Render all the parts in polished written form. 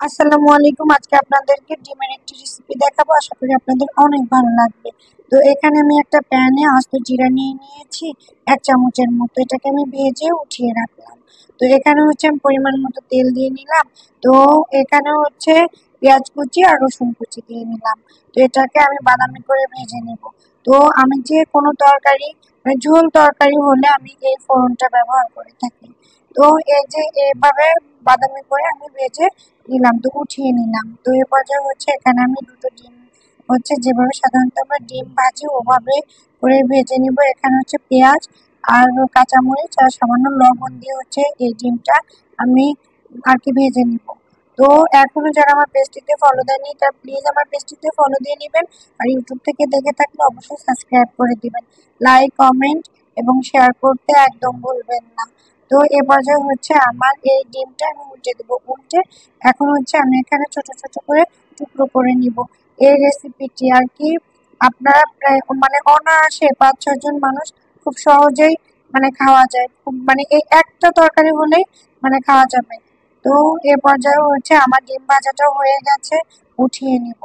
আসসালামু আলাইকুম। আজকে আপনাদেরকে ডিমের একটি রেসিপি দেখাবো। আশা করি আপনাদের অনেক ভালো লাগবে। তো এখানে আমি একটা প্যানে আস্ত জিরা নিয়ে নিয়েছি ১ চামচের মতো। এটাকে আমি ভেজে উঠিয়ে রাখলাম। তো এখানে হচ্ছে আমি পরিমাণ মতো তেল দিয়ে নিলাম। তো এখানে হচ্ছে পেঁয়াজ কুচি আর রসুন কুচি দিয়ে নিলাম। তো এটাকে আমি বাদামি করে ভেজে নেব। তো আমি যে কোনো তরকারি ঝোল তরকারি হলে আমি এই ফোড়নটা ব্যবহার করে থাকি। তো এই যে এভাবে বাদামি করে আমি ভেজে নিলাম, তো উঠিয়ে নিলাম। তো এ পর্যায়ে হচ্ছে এখানে আমি দুটো ডিম হচ্ছে যেভাবে সাধারণত আমরা ডিম ভাজি ওভাবে করে ভেজে নিব। এখানে হচ্ছে পেঁয়াজ আর কাঁচামরিচ আর সামান্য লবণ দিয়ে হচ্ছে এই ডিমটা আমি আর কি ভেজে নিব। তো এখনো যারা আমার পেজটিতে ফলো দেয়নি তারা প্লিজ আমার পেজটিতে ফলো দিয়ে নেবেন। আর ইউটিউব থেকে দেখে থাকলে অবশ্যই সাবস্ক্রাইব করে দিবেন। লাইক, কমেন্ট এবং শেয়ার করতে একদম ভুলবেন না। তো এ পর্যায়ে হচ্ছে আমার এই ডিমটা আমি উল্টে দেবো। উল্টে এখন হচ্ছে আমি এখানে ছোট ছোট করে টুকরো করে নিব। এই রেসিপিটি আর কি আপনারা প্রায় মানে অনায়াসে ৫-৬ জন মানুষ খুব সহজেই মানে খাওয়া যায়। খুব মানে এই একটা তরকারি হলেই মানে খাওয়া যাবে। তো এ পর্যায়ে হচ্ছে আমার ডিম ভাজাটা হয়ে গেছে, উঠিয়ে নিব।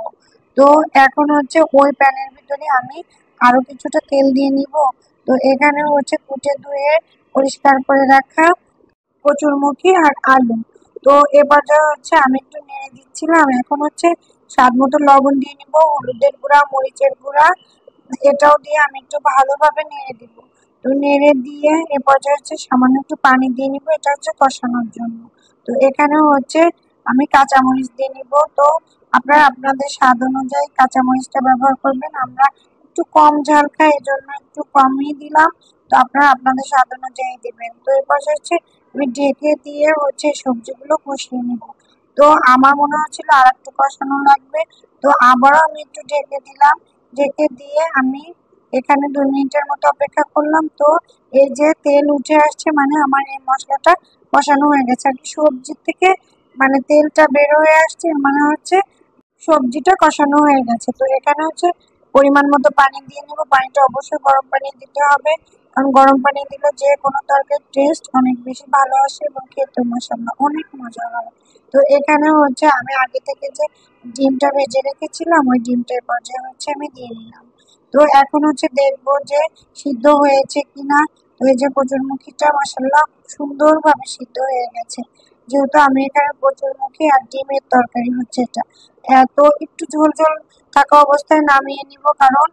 তো এখন হচ্ছে ওই প্যানের ভিতরে আমি আরো কিছুটা তেল দিয়ে নিব। তো এখানে হচ্ছে কুটে ধুয়ে পরিষ্কার করে রাখা কচুরমুখী আর আলু। তো এবার যা হচ্ছে আমি একটু নেড়ে দিচ্ছিলাম। এখন হচ্ছে স্বাদ মতো লবণ দিয়ে নিব, হলুদের গুঁড়া, মরিচের গুঁড়া এটাও দিয়ে আমি একটু ভালোভাবে নেড়ে দিব। তো নেড়ে দিয়ে এ পর্যায়ে হচ্ছে সামান্য একটু পানি দিয়ে নিব, এটা হচ্ছে কষানোর জন্য। তো এখানে হচ্ছে আমি কাঁচামরিচ দিয়ে নিব। তো আপনারা আপনাদের স্বাদ অনুযায়ী কাঁচামরিচটা ব্যবহার করবেন। আমরা একটু কম ঝাল খাই, এজন্য একটু কমই দিলাম। তো আপনারা আপনাদের স্বাদ অনুযায়ী দিবেন। তো এরপর হচ্ছে আমি ঢেকে দিয়ে হচ্ছে সবজিগুলো কষিয়ে নিব। তো আমার মনে হচ্ছিল আর একটু কষানো লাগবে। তো আবারও আমি একটু ঢেকে দিলাম। ঢেকে দিয়ে আমি এখানে ২ মিনিটের মতো অপেক্ষা করলাম। তো এই যে তেল উঠে আসছে মানে আমার এই মশলাটা কষানো হয়ে গেছে আর কি। সবজির থেকে মানে তেলটা বের হয়ে আসছে মানে হচ্ছে সবজিটা কষানো হয়ে গেছে। তো এখানে হচ্ছে পরিমাণ মতো পানি দিয়ে নেব। পানিটা অবশ্যই গরম পানি দিতে হবে, কারণ গরম পানি দিলে যে কোনো তরকারির টেস্ট অনেক বেশি ভালো আসে এবং খেতে মাশাআল্লাহ অনেক মজা হয়। তো এখানে হচ্ছে আমি আগে থেকে যে ডিমটা ভেজে রেখেছিলাম ওই ডিমটা এ পর্যায়ে হচ্ছে আমি দিয়ে নিলাম। তো এখন হচ্ছে দেখবো যে সিদ্ধ হয়েছে কিনা। তো এই যে কচুরমুখিটা মাশাআল্লাহ সুন্দরভাবে সিদ্ধ হয়ে গেছে। যেহেতু আমি এখানে কচুরমুখী আর ডিমের তরকারি হচ্ছে এটা। এত একটু ঝোল ঝোল থাকা অবস্থায় নামিয়ে নিব, কারণ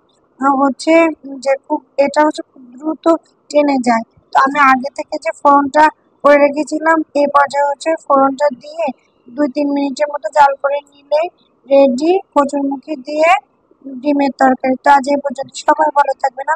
হচ্ছে যে খুব এটা হচ্ছে খুব দ্রুত টেনে যায়। তো আমি আগে থেকে যে ফোড়নটা করে রেখেছিলাম এই পর্যায়ে হচ্ছে ফোড়নটা দিয়ে ২-৩ মিনিটের মতো জাল করে নিলেই রেডি কচুরমুখী দিয়ে ডিমের তরকারি। তো আজ এই পর্যন্ত, সবাই ভালো থাকবেন।